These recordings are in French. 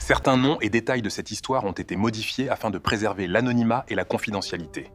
Certains noms et détails de cette histoire ont été modifiés afin de préserver l'anonymat et la confidentialité.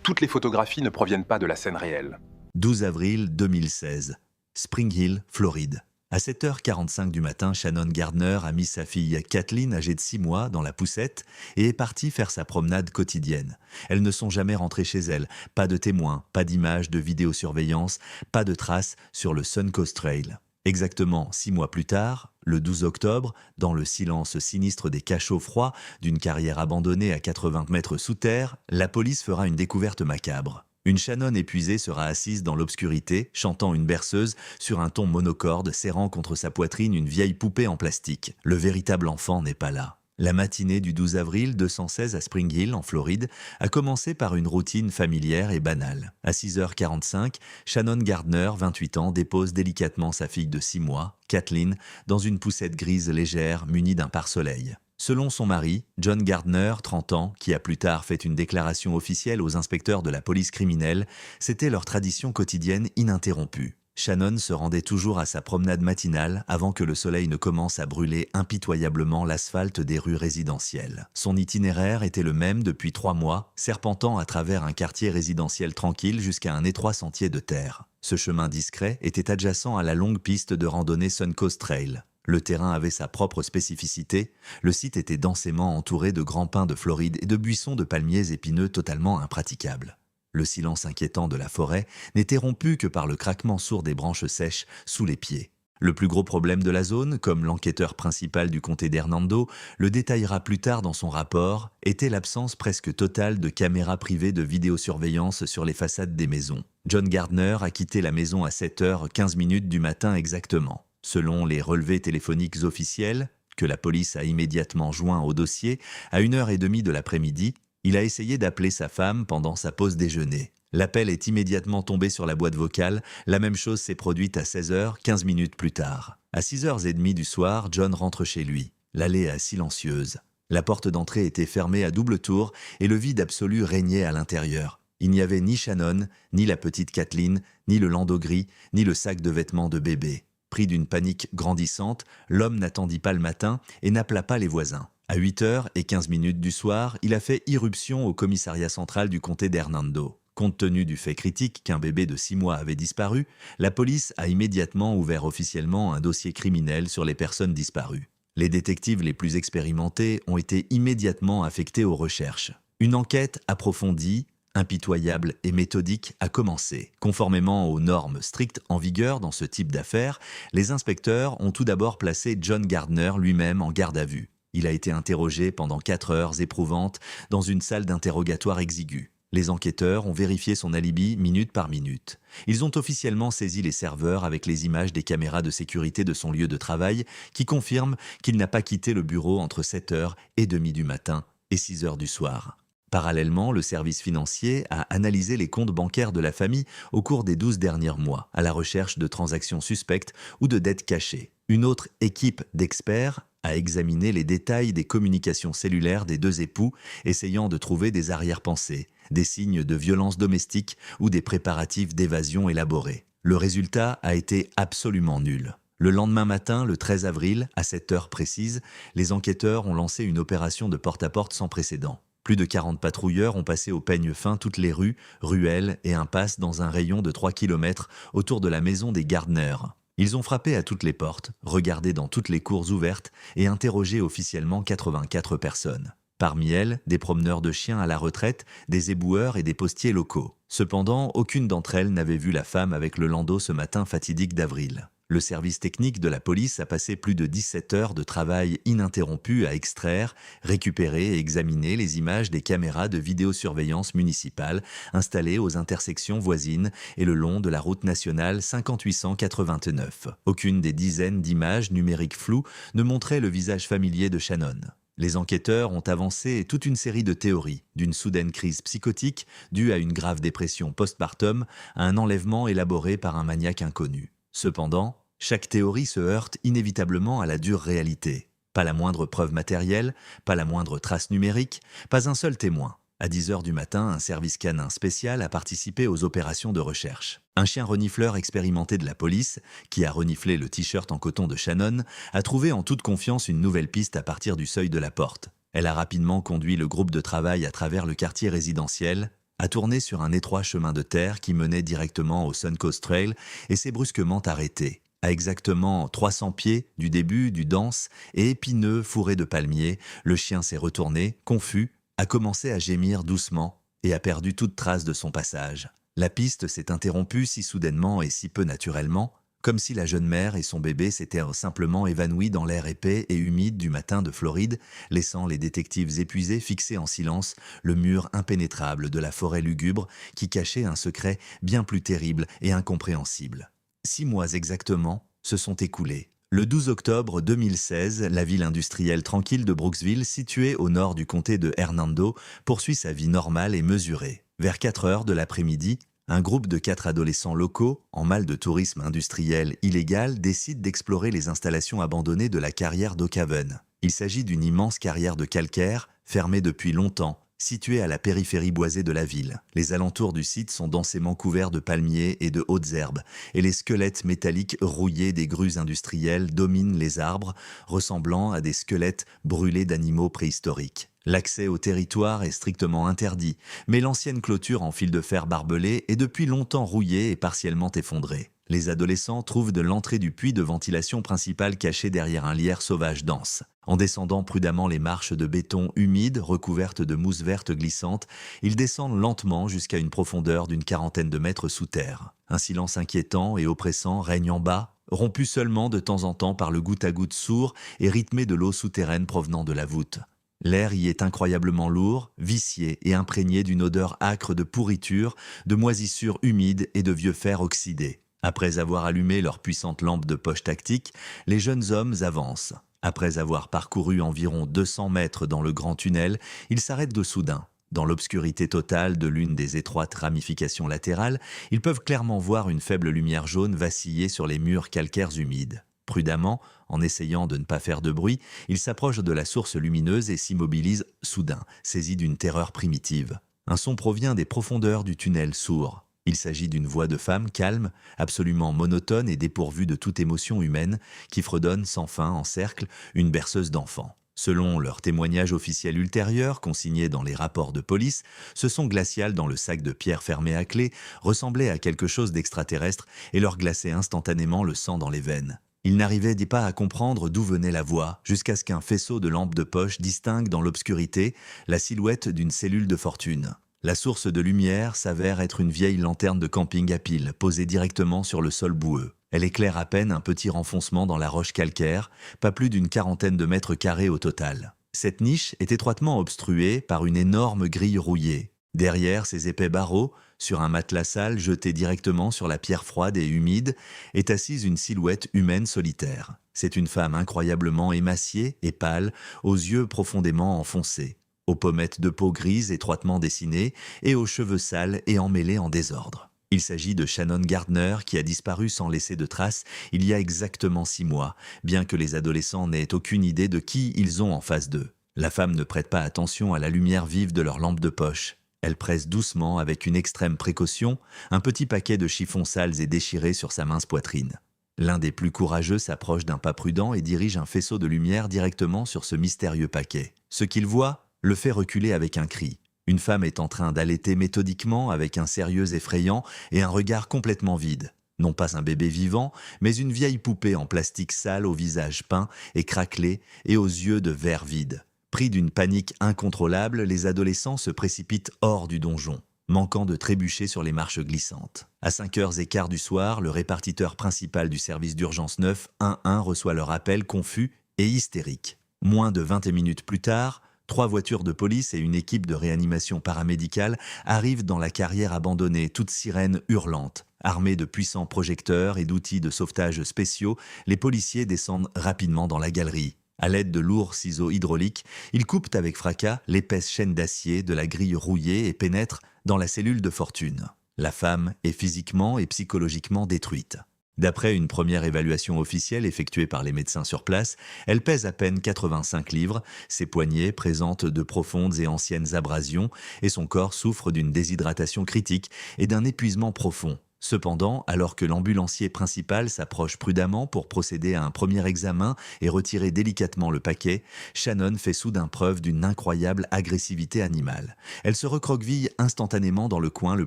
Toutes les photographies ne proviennent pas de la scène réelle. 12 avril 2016. Spring Hill, Floride. À 7h45 du matin, Shannon Gardner a mis sa fille Kathleen, âgée de 6 mois, dans la poussette et est partie faire sa promenade quotidienne. Elles ne sont jamais rentrées chez elles. Pas de témoins, pas d'images de vidéosurveillance, pas de traces sur le Suncoast Trail. Exactement 6 mois plus tard, le 12 octobre, dans le silence sinistre des cachots froids d'une carrière abandonnée à 80 mètres sous terre, la police fera une découverte macabre. Une Shannon épuisée sera assise dans l'obscurité, chantant une berceuse sur un ton monocorde, serrant contre sa poitrine une vieille poupée en plastique. Le véritable enfant n'est pas là. La matinée du 12 avril 216 à Spring Hill, en Floride, a commencé par une routine familière et banale. À 6h45, Shannon Gardner, 28 ans, dépose délicatement sa fille de 6 mois, Kathleen, dans une poussette grise légère munie d'un pare-soleil. Selon son mari, John Gardner, 30 ans, qui a plus tard fait une déclaration officielle aux inspecteurs de la police criminelle, c'était leur tradition quotidienne ininterrompue. Shannon se rendait toujours à sa promenade matinale avant que le soleil ne commence à brûler impitoyablement l'asphalte des rues résidentielles. Son itinéraire était le même depuis 3 mois, serpentant à travers un quartier résidentiel tranquille jusqu'à un étroit sentier de terre. Ce chemin discret était adjacent à la longue piste de randonnée Suncoast Trail. Le terrain avait sa propre spécificité, le site était densément entouré de grands pins de Floride et de buissons de palmiers épineux totalement impraticables. Le silence inquiétant de la forêt n'était rompu que par le craquement sourd des branches sèches sous les pieds. Le plus gros problème de la zone, comme l'enquêteur principal du comté d'Hernando le détaillera plus tard dans son rapport, était l'absence presque totale de caméras privées de vidéosurveillance sur les façades des maisons. John Gardner a quitté la maison à 7h15 du matin exactement. Selon les relevés téléphoniques officiels, que la police a immédiatement joints au dossier, à 1h30 de l'après-midi, il a essayé d'appeler sa femme pendant sa pause déjeuner. L'appel est immédiatement tombé sur la boîte vocale, la même chose s'est produite à 16h15 plus tard. À 6h30 du soir, John rentre chez lui. L'allée est silencieuse. La porte d'entrée était fermée à double tour et le vide absolu régnait à l'intérieur. Il n'y avait ni Shannon, ni la petite Kathleen, ni le landau gris, ni le sac de vêtements de bébé. Pris d'une panique grandissante, l'homme n'attendit pas le matin et n'appela pas les voisins. À 8h15 du soir, il a fait irruption au commissariat central du comté d'Hernando. Compte tenu du fait critique qu'un bébé de 6 mois avait disparu, la police a immédiatement ouvert officiellement un dossier criminel sur les personnes disparues. Les détectives les plus expérimentés ont été immédiatement affectés aux recherches. Une enquête approfondie, impitoyable et méthodique a commencé. Conformément aux normes strictes en vigueur dans ce type d'affaires, les inspecteurs ont tout d'abord placé John Gardner lui-même en garde à vue. Il a été interrogé pendant 4 heures éprouvantes dans une salle d'interrogatoire exiguë. Les enquêteurs ont vérifié son alibi minute par minute. Ils ont officiellement saisi les serveurs avec les images des caméras de sécurité de son lieu de travail qui confirment qu'il n'a pas quitté le bureau entre 7h30 du matin et 6h du soir. Parallèlement, le service financier a analysé les comptes bancaires de la famille au cours des 12 derniers mois, à la recherche de transactions suspectes ou de dettes cachées. Une autre équipe d'experts a examiné les détails des communications cellulaires des 2 époux, essayant de trouver des arrière-pensées, des signes de violence domestique ou des préparatifs d'évasion élaborés. Le résultat a été absolument nul. Le lendemain matin, le 13 avril, à 7h précise, les enquêteurs ont lancé une opération de porte-à-porte sans précédent. Plus de 40 patrouilleurs ont passé au peigne fin toutes les rues, ruelles et impasses dans un rayon de 3 km autour de la maison des Gardner. Ils ont frappé à toutes les portes, regardé dans toutes les cours ouvertes et interrogé officiellement 84 personnes. Parmi elles, des promeneurs de chiens à la retraite, des éboueurs et des postiers locaux. Cependant, aucune d'entre elles n'avait vu la femme avec le landau ce matin fatidique d'avril. Le service technique de la police a passé plus de 17 heures de travail ininterrompu à extraire, récupérer et examiner les images des caméras de vidéosurveillance municipale installées aux intersections voisines et le long de la route nationale 5889. Aucune des dizaines d'images numériques floues ne montrait le visage familier de Shannon. Les enquêteurs ont avancé toute une série de théories, d'une soudaine crise psychotique due à une grave dépression postpartum à un enlèvement élaboré par un maniaque inconnu. Cependant, chaque théorie se heurte inévitablement à la dure réalité. Pas la moindre preuve matérielle, pas la moindre trace numérique, pas un seul témoin. À 10h du matin, un service canin spécial a participé aux opérations de recherche. Un chien renifleur expérimenté de la police, qui a reniflé le t-shirt en coton de Shannon, a trouvé en toute confiance une nouvelle piste à partir du seuil de la porte. Elle a rapidement conduit le groupe de travail à travers le quartier résidentiel, a tourné sur un étroit chemin de terre qui menait directement au Suncoast Trail et s'est brusquement arrêté. À exactement 300 pieds du début du dense et épineux fourré de palmiers, le chien s'est retourné, confus, a commencé à gémir doucement et a perdu toute trace de son passage. La piste s'est interrompue si soudainement et si peu naturellement, comme si la jeune mère et son bébé s'étaient simplement évanouis dans l'air épais et humide du matin de Floride, laissant les détectives épuisés fixer en silence le mur impénétrable de la forêt lugubre qui cachait un secret bien plus terrible et incompréhensible. 6 mois exactement se sont écoulés. Le 12 octobre 2016, la ville industrielle tranquille de Brooksville, située au nord du comté de Hernando, poursuit sa vie normale et mesurée. Vers 4 heures de l'après-midi, un groupe de 4 adolescents locaux, en mal de tourisme industriel illégal, décide d'explorer les installations abandonnées de la carrière d'O'Caven. Il s'agit d'une immense carrière de calcaire, fermée depuis longtemps, située à la périphérie boisée de la ville. Les alentours du site sont densément couverts de palmiers et de hautes herbes, et les squelettes métalliques rouillés des grues industrielles dominent les arbres, ressemblant à des squelettes brûlés d'animaux préhistoriques. L'accès au territoire est strictement interdit, mais l'ancienne clôture en fil de fer barbelé est depuis longtemps rouillée et partiellement effondrée. Les adolescents trouvent de l'entrée du puits de ventilation principal caché derrière un lierre sauvage dense. En descendant prudemment les marches de béton humides recouvertes de mousse verte glissante, ils descendent lentement jusqu'à une profondeur d'une 40aine de mètres sous terre. Un silence inquiétant et oppressant règne en bas, rompu seulement de temps en temps par le goutte-à-goutte sourd et rythmé de l'eau souterraine provenant de la voûte. L'air y est incroyablement lourd, vicié et imprégné d'une odeur âcre de pourriture, de moisissures humides et de vieux fer oxydé. Après avoir allumé leur puissante lampe de poche tactique, les jeunes hommes avancent. Après avoir parcouru environ 200 mètres dans le grand tunnel, ils s'arrêtent de soudain. Dans l'obscurité totale de l'une des étroites ramifications latérales, ils peuvent clairement voir une faible lumière jaune vaciller sur les murs calcaires humides. Prudemment, en essayant de ne pas faire de bruit, ils s'approchent de la source lumineuse et s'immobilisent soudain, saisis d'une terreur primitive. Un son provient des profondeurs du tunnel sourd. Il s'agit d'une voix de femme calme, absolument monotone et dépourvue de toute émotion humaine, qui fredonne sans fin en cercle une berceuse d'enfants. Selon leurs témoignages officiels ultérieurs, consignés dans les rapports de police, ce son glacial dans le sac de pierre fermé à clé ressemblait à quelque chose d'extraterrestre et leur glaçait instantanément le sang dans les veines. Ils n'arrivaient pas à comprendre d'où venait la voix, jusqu'à ce qu'un faisceau de lampes de poche distingue dans l'obscurité la silhouette d'une cellule de fortune. La source de lumière s'avère être une vieille lanterne de camping à piles, posée directement sur le sol boueux. Elle éclaire à peine un petit renfoncement dans la roche calcaire, pas plus d'une 40aine de mètres carrés au total. Cette niche est étroitement obstruée par une énorme grille rouillée. Derrière ces épais barreaux, sur un matelas sale jeté directement sur la pierre froide et humide, est assise une silhouette humaine solitaire. C'est une femme incroyablement émaciée et pâle, aux yeux profondément enfoncés, aux pommettes de peau grise étroitement dessinées et aux cheveux sales et emmêlés en désordre. Il s'agit de Shannon Gardner qui a disparu sans laisser de traces il y a exactement 6 mois, bien que les adolescents n'aient aucune idée de qui ils ont en face d'eux. La femme ne prête pas attention à la lumière vive de leur lampe de poche. Elle presse doucement, avec une extrême précaution, un petit paquet de chiffons sales et déchirés sur sa mince poitrine. L'un des plus courageux s'approche d'un pas prudent et dirige un faisceau de lumière directement sur ce mystérieux paquet. Ce qu'il voit le fait reculer avec un cri. Une femme est en train d'allaiter méthodiquement avec un sérieux effrayant et un regard complètement vide. Non pas un bébé vivant, mais une vieille poupée en plastique sale au visage peint et craquelé et aux yeux de verre vide. Pris d'une panique incontrôlable, les adolescents se précipitent hors du donjon, manquant de trébucher sur les marches glissantes. À 5h15 du soir, le répartiteur principal du service d'urgence 911 reçoit leur appel confus et hystérique. Moins de 20 minutes plus tard, 3 voitures de police et une équipe de réanimation paramédicale arrivent dans la carrière abandonnée, toutes sirènes hurlantes. Armés de puissants projecteurs et d'outils de sauvetage spéciaux, les policiers descendent rapidement dans la galerie. À l'aide de lourds ciseaux hydrauliques, ils coupent avec fracas l'épaisse chaîne d'acier de la grille rouillée et pénètrent dans la cellule de fortune. La femme est physiquement et psychologiquement détruite. D'après une première évaluation officielle effectuée par les médecins sur place, elle pèse à peine 85 livres, ses poignets présentent de profondes et anciennes abrasions et son corps souffre d'une déshydratation critique et d'un épuisement profond. Cependant, alors que l'ambulancier principal s'approche prudemment pour procéder à un premier examen et retirer délicatement le paquet, Shannon fait soudain preuve d'une incroyable agressivité animale. Elle se recroqueville instantanément dans le coin le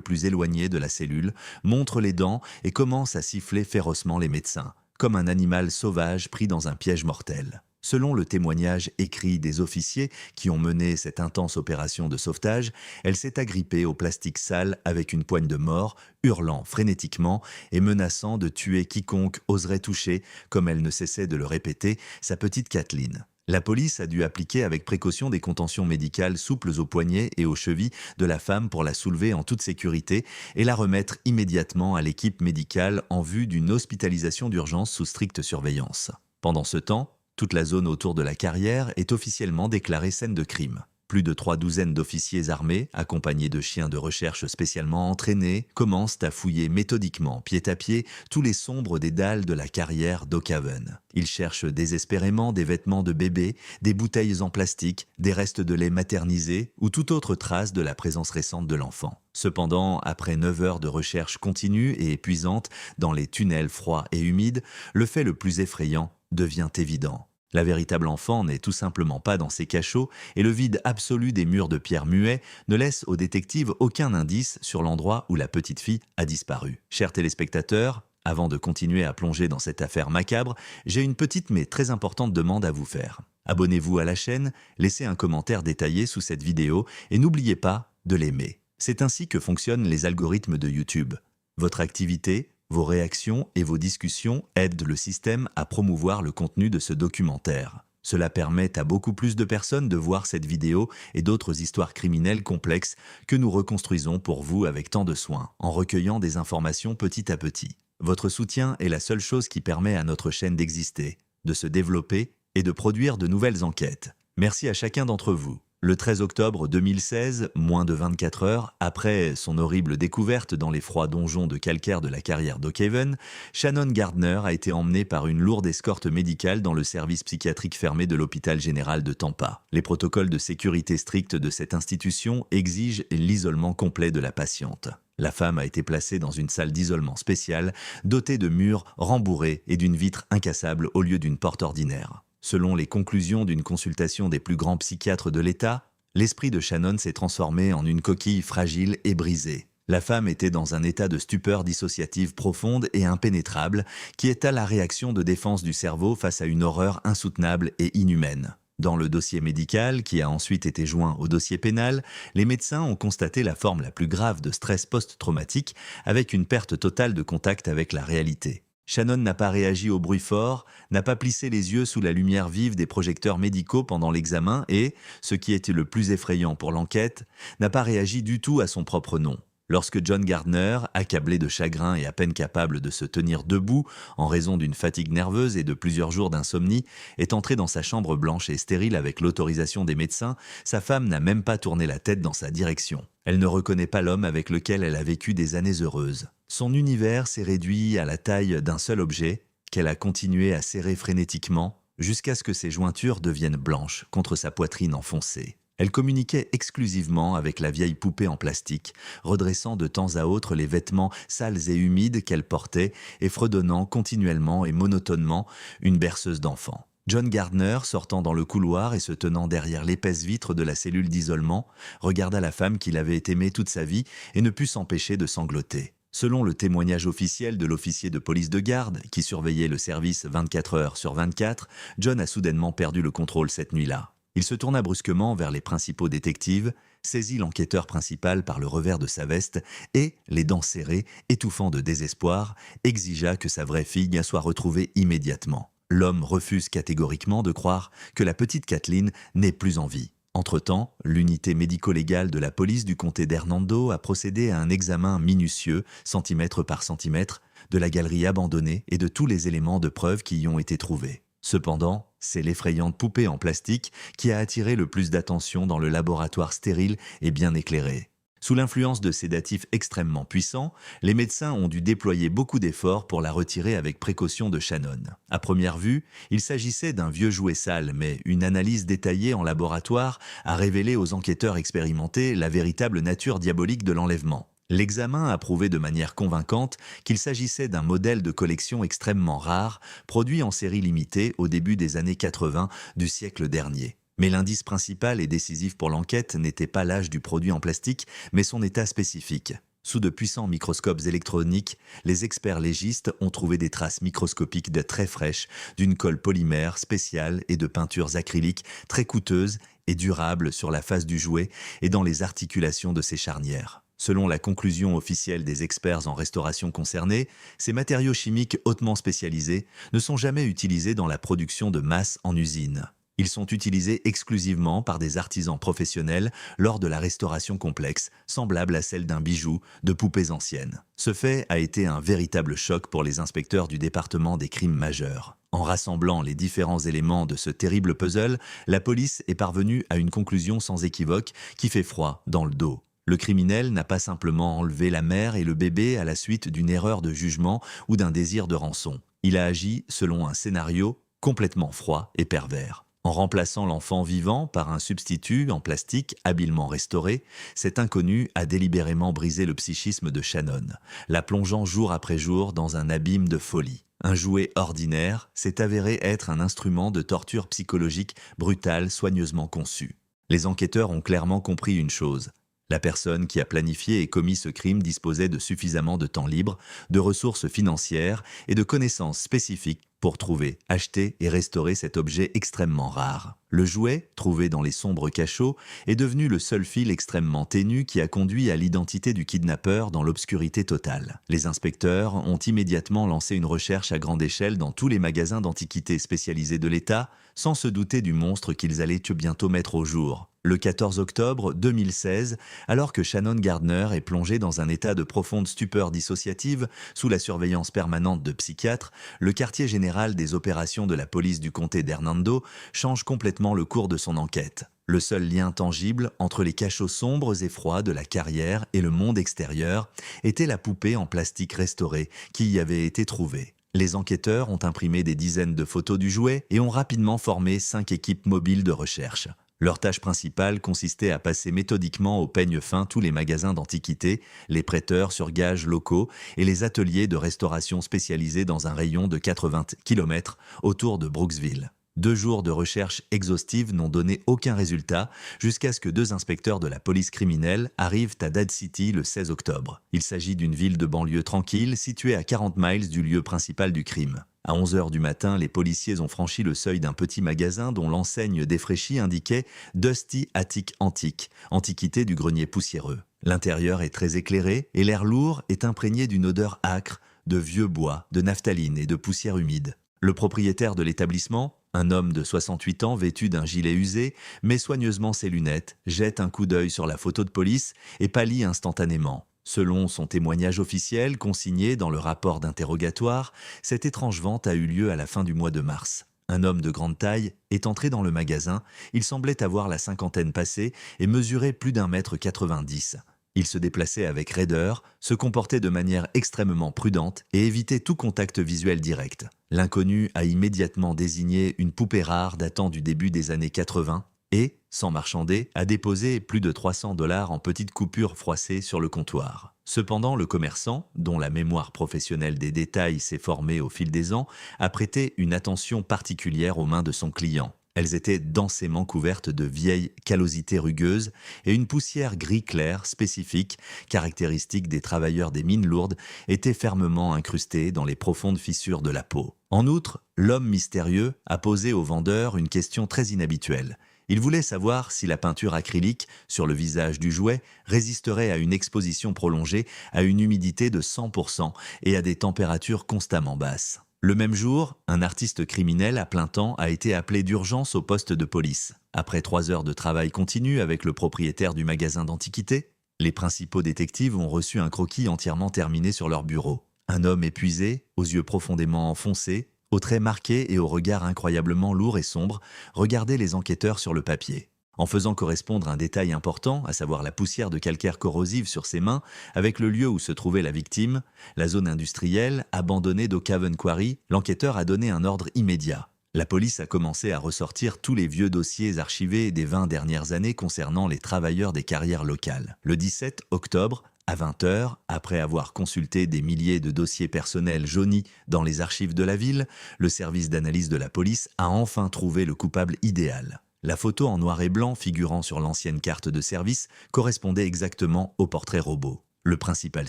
plus éloigné de la cellule, montre les dents et commence à siffler férocement les médecins, comme un animal sauvage pris dans un piège mortel. Selon le témoignage écrit des officiers qui ont mené cette intense opération de sauvetage, elle s'est agrippée au plastique sale avec une poigne de mort, hurlant frénétiquement et menaçant de tuer quiconque oserait toucher, comme elle ne cessait de le répéter, sa petite Kathleen. La police a dû appliquer avec précaution des contentions médicales souples aux poignets et aux chevilles de la femme pour la soulever en toute sécurité et la remettre immédiatement à l'équipe médicale en vue d'une hospitalisation d'urgence sous stricte surveillance. Pendant ce temps, toute la zone autour de la carrière est officiellement déclarée scène de crime. Plus de 3 douzaines d'officiers armés, accompagnés de chiens de recherche spécialement entraînés, commencent à fouiller méthodiquement, pied à pied, tous les sombres des dalles de la carrière d'Oakhaven. Ils cherchent désespérément des vêtements de bébé, des bouteilles en plastique, des restes de lait maternisé ou toute autre trace de la présence récente de l'enfant. Cependant, après 9 heures de recherche continue et épuisante dans les tunnels froids et humides, le fait le plus effrayant devient évident. La véritable enfant n'est tout simplement pas dans ses cachots et le vide absolu des murs de pierre muets ne laisse aux détectives aucun indice sur l'endroit où la petite fille a disparu. Chers téléspectateurs, avant de continuer à plonger dans cette affaire macabre, j'ai une petite mais très importante demande à vous faire. Abonnez-vous à la chaîne, laissez un commentaire détaillé sous cette vidéo et n'oubliez pas de l'aimer. C'est ainsi que fonctionnent les algorithmes de YouTube. Votre activité, vos réactions et vos discussions aident le système à promouvoir le contenu de ce documentaire. Cela permet à beaucoup plus de personnes de voir cette vidéo et d'autres histoires criminelles complexes que nous reconstruisons pour vous avec tant de soin, en recueillant des informations petit à petit. Votre soutien est la seule chose qui permet à notre chaîne d'exister, de se développer et de produire de nouvelles enquêtes. Merci à chacun d'entre vous. Le 13 octobre 2016, moins de 24 heures, après son horrible découverte dans les froids donjons de calcaire de la carrière d'Oakhaven, Shannon Gardner a été emmenée par une lourde escorte médicale dans le service psychiatrique fermé de l'hôpital général de Tampa. Les protocoles de sécurité stricts de cette institution exigent l'isolement complet de la patiente. La femme a été placée dans une salle d'isolement spéciale, dotée de murs rembourrés et d'une vitre incassable au lieu d'une porte ordinaire. Selon les conclusions d'une consultation des plus grands psychiatres de l'État, l'esprit de Shannon s'est transformé en une coquille fragile et brisée. La femme était dans un état de stupeur dissociative profonde et impénétrable qui est à la réaction de défense du cerveau face à une horreur insoutenable et inhumaine. Dans le dossier médical, qui a ensuite été joint au dossier pénal, les médecins ont constaté la forme la plus grave de stress post-traumatique avec une perte totale de contact avec la réalité. Shannon n'a pas réagi au bruit fort, n'a pas plissé les yeux sous la lumière vive des projecteurs médicaux pendant l'examen et, ce qui était le plus effrayant pour l'enquête, n'a pas réagi du tout à son propre nom. Lorsque John Gardner, accablé de chagrin et à peine capable de se tenir debout en raison d'une fatigue nerveuse et de plusieurs jours d'insomnie, est entré dans sa chambre blanche et stérile avec l'autorisation des médecins, sa femme n'a même pas tourné la tête dans sa direction. Elle ne reconnaît pas l'homme avec lequel elle a vécu des années heureuses. Son univers s'est réduit à la taille d'un seul objet, qu'elle a continué à serrer frénétiquement, jusqu'à ce que ses jointures deviennent blanches contre sa poitrine enfoncée. Elle communiquait exclusivement avec la vieille poupée en plastique, redressant de temps à autre les vêtements sales et humides qu'elle portait et fredonnant continuellement et monotonement une berceuse d'enfant. John Gardner, sortant dans le couloir et se tenant derrière l'épaisse vitre de la cellule d'isolement, regarda la femme qu'il avait aimée toute sa vie et ne put s'empêcher de sangloter. Selon le témoignage officiel de l'officier de police de garde, qui surveillait le service 24 heures sur 24, John a soudainement perdu le contrôle cette nuit-là. Il se tourna brusquement vers les principaux détectives, saisit l'enquêteur principal par le revers de sa veste et, les dents serrées, étouffant de désespoir, exigea que sa vraie fille soit retrouvée immédiatement. L'homme refuse catégoriquement de croire que la petite Kathleen n'est plus en vie. Entre-temps, l'unité médico-légale de la police du comté d'Hernando a procédé à un examen minutieux, centimètre par centimètre, de la galerie abandonnée et de tous les éléments de preuve qui y ont été trouvés. Cependant, c'est l'effrayante poupée en plastique qui a attiré le plus d'attention dans le laboratoire stérile et bien éclairé. Sous l'influence de sédatifs extrêmement puissants, les médecins ont dû déployer beaucoup d'efforts pour la retirer avec précaution de Shannon. À première vue, il s'agissait d'un vieux jouet sale, mais une analyse détaillée en laboratoire a révélé aux enquêteurs expérimentés la véritable nature diabolique de l'enlèvement. L'examen a prouvé de manière convaincante qu'il s'agissait d'un modèle de collection extrêmement rare, produit en série limitée au début des années 80 du siècle dernier. Mais l'indice principal et décisif pour l'enquête n'était pas l'âge du produit en plastique, mais son état spécifique. Sous de puissants microscopes électroniques, les experts légistes ont trouvé des traces microscopiques de très fraîches, d'une colle polymère spéciale et de peintures acryliques très coûteuses et durables sur la face du jouet et dans les articulations de ses charnières. Selon la conclusion officielle des experts en restauration concernés, ces matériaux chimiques hautement spécialisés ne sont jamais utilisés dans la production de masse en usine. Ils sont utilisés exclusivement par des artisans professionnels lors de la restauration complexe, semblable à celle d'un bijou, de poupées anciennes. Ce fait a été un véritable choc pour les inspecteurs du département des crimes majeurs. En rassemblant les différents éléments de ce terrible puzzle, la police est parvenue à une conclusion sans équivoque qui fait froid dans le dos. Le criminel n'a pas simplement enlevé la mère et le bébé à la suite d'une erreur de jugement ou d'un désir de rançon. Il a agi selon un scénario complètement froid et pervers. En remplaçant l'enfant vivant par un substitut en plastique habilement restauré, cet inconnu a délibérément brisé le psychisme de Shannon, la plongeant jour après jour dans un abîme de folie. Un jouet ordinaire s'est avéré être un instrument de torture psychologique brutale soigneusement conçu. Les enquêteurs ont clairement compris une chose. La personne qui a planifié et commis ce crime disposait de suffisamment de temps libre, de ressources financières et de connaissances spécifiques pour trouver, acheter et restaurer cet objet extrêmement rare. Le jouet, trouvé dans les sombres cachots, est devenu le seul fil extrêmement ténu qui a conduit à l'identité du kidnappeur dans l'obscurité totale. Les inspecteurs ont immédiatement lancé une recherche à grande échelle dans tous les magasins d'antiquités spécialisés de l'État, sans se douter du monstre qu'ils allaient bientôt mettre au jour. Le 14 octobre 2016, alors que Shannon Gardner est plongée dans un état de profonde stupeur dissociative sous la surveillance permanente de psychiatres, le quartier général des opérations de la police du comté d'Hernando change complètement le cours de son enquête. Le seul lien tangible entre les cachots sombres et froids de la carrière et le monde extérieur était la poupée en plastique restaurée qui y avait été trouvée. Les enquêteurs ont imprimé des dizaines de photos du jouet et ont rapidement formé 5 équipes mobiles de recherche. Leur tâche principale consistait à passer méthodiquement au peigne fin tous les magasins d'antiquités, les prêteurs sur gage locaux et les ateliers de restauration spécialisés dans un rayon de 80 km autour de Brooksville. 2 jours de recherche exhaustive n'ont donné aucun résultat jusqu'à ce que 2 inspecteurs de la police criminelle arrivent à Dade City le 16 octobre. Il s'agit d'une ville de banlieue tranquille située à 40 miles du lieu principal du crime. À 11 h du matin, les policiers ont franchi le seuil d'un petit magasin dont l'enseigne défraîchie indiquait « Dusty Attic Antique », antiquité du grenier poussiéreux. L'intérieur est très éclairé et l'air lourd est imprégné d'une odeur âcre, de vieux bois, de naphtaline et de poussière humide. Le propriétaire de l'établissement, un homme de 68 ans vêtu d'un gilet usé, met soigneusement ses lunettes, jette un coup d'œil sur la photo de police et pâlit instantanément. Selon son témoignage officiel consigné dans le rapport d'interrogatoire, cette étrange vente a eu lieu à la fin du mois de mars. Un homme de grande taille est entré dans le magasin, il semblait avoir la cinquantaine passée et mesurait plus d'1,90 m. Il se déplaçait avec raideur, se comportait de manière extrêmement prudente et évitait tout contact visuel direct. L'inconnu a immédiatement désigné une poupée rare datant du début des années 80 et, sans marchander, a déposé plus de 300 $ en petites coupures froissées sur le comptoir. Cependant, le commerçant, dont la mémoire professionnelle des détails s'est formée au fil des ans, a prêté une attention particulière aux mains de son client. Elles étaient densément couvertes de vieilles callosités rugueuses et une poussière gris clair spécifique, caractéristique des travailleurs des mines lourdes, était fermement incrustée dans les profondes fissures de la peau. En outre, l'homme mystérieux a posé au vendeur une question très inhabituelle. Il voulait savoir si la peinture acrylique sur le visage du jouet résisterait à une exposition prolongée, à une humidité de 100% et à des températures constamment basses. Le même jour, un artiste criminel à plein temps a été appelé d'urgence au poste de police. Après 3 heures de travail continu avec le propriétaire du magasin d'antiquités, les principaux détectives ont reçu un croquis entièrement terminé sur leur bureau. Un homme épuisé, aux yeux profondément enfoncés, aux traits marqués et au regard incroyablement lourd et sombre, regardait les enquêteurs sur le papier. En faisant correspondre un détail important, à savoir la poussière de calcaire corrosive sur ses mains, avec le lieu où se trouvait la victime, la zone industrielle abandonnée d'O'Cavan Quarry, l'enquêteur a donné un ordre immédiat. La police a commencé à ressortir tous les vieux dossiers archivés des 20 dernières années concernant les travailleurs des carrières locales. Le 17 octobre, À 20 heures, après avoir consulté des milliers de dossiers personnels jaunis dans les archives de la ville, le service d'analyse de la police a enfin trouvé le coupable idéal. La photo en noir et blanc figurant sur l'ancienne carte de service correspondait exactement au portrait robot. Le principal